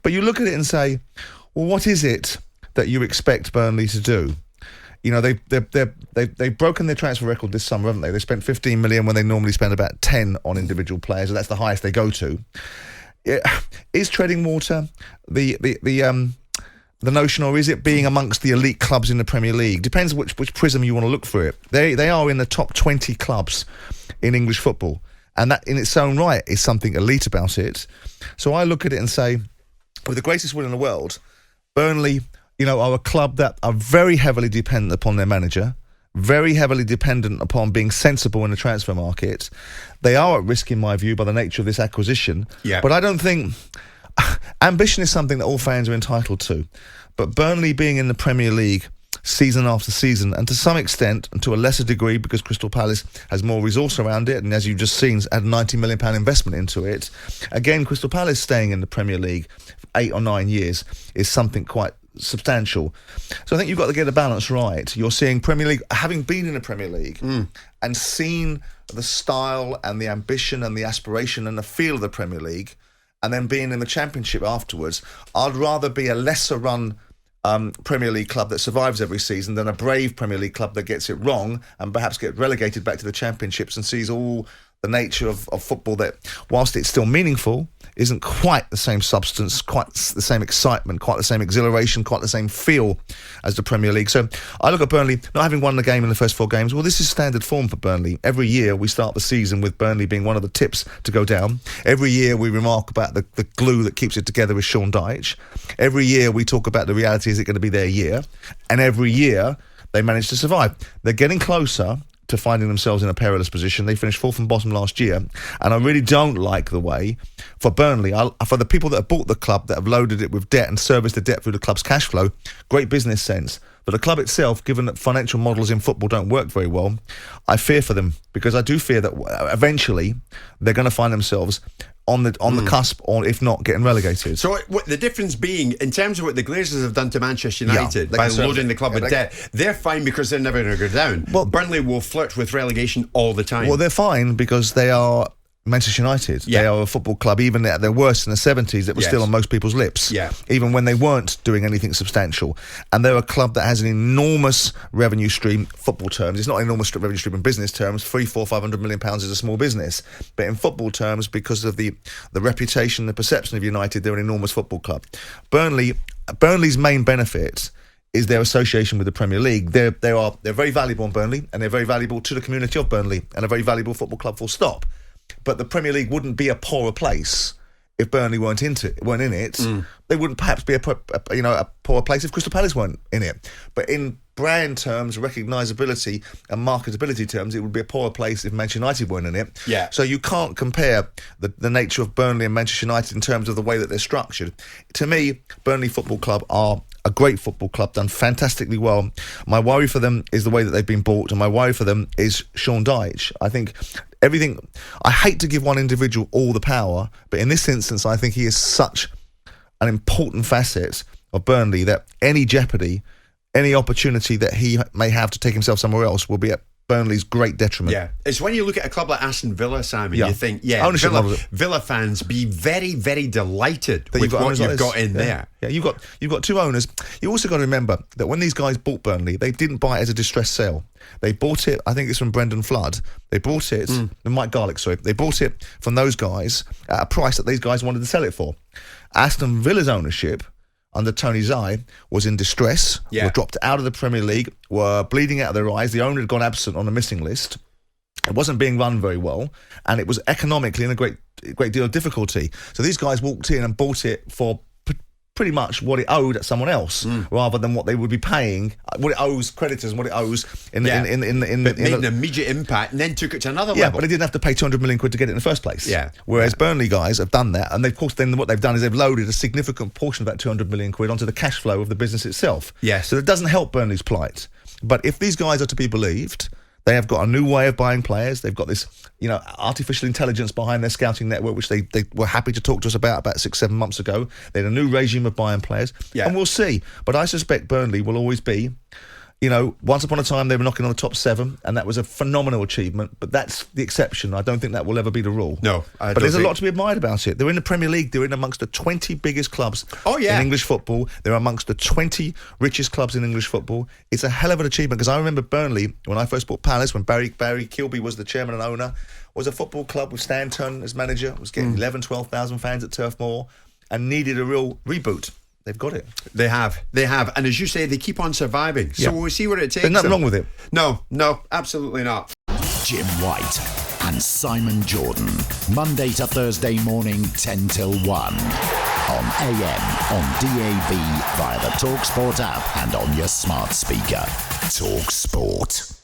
But you look at it and say, well, what is it that you expect Burnley to do? You know, they've broken their transfer record this summer, haven't they? They spent 15 million when they normally spend about 10 on individual players, and that's the highest they go to. Is treading water the notion, or is it being amongst the elite clubs in the Premier League? Depends which prism you want to look for it. They are in the top 20 clubs in English football, and that in its own right is something elite about it. So I look at it and say, with the greatest will in the world, Burnley, you know, are a club that are very heavily dependent upon their manager, very heavily dependent upon being sensible in the transfer market. They are at risk, in my view, by the nature of this acquisition. Yeah. But I don't think... Ambition is something that all fans are entitled to. But Burnley being in the Premier League season after season, and to some extent, and to a lesser degree, because Crystal Palace has more resource around it, and as you've just seen, had a £90 million investment into it. Again, Crystal Palace staying in the Premier League for 8 or 9 years is something quite substantial. So I think you've got to get the balance right. You're seeing Premier League, having been in the Premier League and seen the style and the ambition and the aspiration and the feel of the Premier League, and then being in the Championship afterwards, I'd rather be a lesser run Premier League club that survives every season than a brave Premier League club that gets it wrong and perhaps get relegated back to the Championships and sees all the nature of football that, whilst it's still meaningful, isn't quite the same substance, quite the same excitement, quite the same exhilaration, quite the same feel as the Premier League. So I look at Burnley not having won the game in the first 4 games. Well, this is standard form for Burnley. Every year we start the season with Burnley being one of the tips to go down. Every year we remark about the glue that keeps it together with Sean Dyche. Every year we talk about the reality, is it going to be their year? And every year they manage to survive. They're getting closer to finding themselves in a perilous position. They finished 4th from bottom last year, and I really don't like the way, for Burnley, for the people that have bought the club, that have loaded it with debt and serviced the debt through the club's cash flow, great business sense. But the club itself, given that financial models in football don't work very well, I fear for them, because I do fear that eventually they're going to find themselves on the cusp, or if not, getting relegated. So what the difference being, in terms of what the Glazers have done to Manchester United by loading the club with debt, they're fine because they're never going to go down. Well, Burnley will flirt with relegation all the time. Well, they're fine because they are Manchester United. They are a football club, even at their worst in the 70s, that was still on most people's lips, even when they weren't doing anything substantial. And they're a club that has an enormous revenue stream, football terms. It's not an enormous revenue stream in business terms. 500 million pounds is a small business. But in football terms, because of the reputation, the perception of United, they're an enormous football club. Burnley's main benefit is their association with the Premier League. They're very valuable in Burnley, and they're very valuable to the community of Burnley, and a very valuable football club, full stop. But the Premier League wouldn't be a poorer place if Burnley weren't in it. They wouldn't perhaps be a poorer place if Crystal Palace weren't in it. But in brand terms, recognisability and marketability terms, it would be a poorer place if Manchester United weren't in it. Yeah. So you can't compare the nature of Burnley and Manchester United in terms of the way that they're structured. To me, Burnley Football Club are a great football club, done fantastically well. My worry for them is the way that they've been bought, and my worry for them is Sean Dyche. I think everything... I hate to give one individual all the power, but in this instance, I think he is such an important facet of Burnley that any jeopardy, any opportunity that he may have to take himself somewhere else will be at Burnley's great detriment. Yeah, it's when you look at a club like Aston Villa, Simon, you think, Villa fans be very, very delighted with what you've got in there. Yeah, you've got 2 owners. You also got to remember that when these guys bought Burnley, they didn't buy it as a distressed sale. They bought it, I think it's from Brendan Flood. They bought it, Mike Garlick, sorry. They bought it from those guys at a price that these guys wanted to sell it for. Aston Villa's ownership under Tony Zai was in distress, were dropped out of the Premier League, were bleeding out of their eyes. The owner had gone absent on the missing list. It wasn't being run very well, and it was economically in a great deal of difficulty. So these guys walked in and bought it for pretty much what it owed at someone else, rather than what they would be paying, what it owes creditors and what it owes but made an immediate impact and then took it to another level. But they didn't have to pay 200 million quid to get it in the first place. Whereas Burnley guys have done that, and of course then what they've done is they've loaded a significant portion of that 200 million quid onto the cash flow of the business itself. So it doesn't help Burnley's plight. But if these guys are to be believed, they have got a new way of buying players. They've got this, artificial intelligence behind their scouting network, which they were happy to talk to us about 6-7 months ago. They had a new regime of buying players, and we'll see. But I suspect Burnley will always be You know, once upon a time they were knocking on the top 7, and that was a phenomenal achievement. But that's the exception. I don't think that will ever be the rule. No, but there's a lot to be admired about it. They're in the Premier League. They're in amongst the 20 biggest clubs in English football. They're amongst the 20 richest clubs in English football. It's a hell of an achievement, because I remember Burnley, when I first bought Palace, when Barry Kilby was the chairman and owner, was a football club with Stan Turn as manager, was getting 11,000, 12,000 fans at Turf Moor, and needed a real reboot. They've got it. They have. And as you say, they keep on surviving. So we'll see where it takes There's nothing wrong with it. No, absolutely not. Jim White and Simon Jordan. Monday to Thursday morning, 10 till 1. On AM, on DAB, via the talkSPORT app, and on your smart speaker. talkSPORT.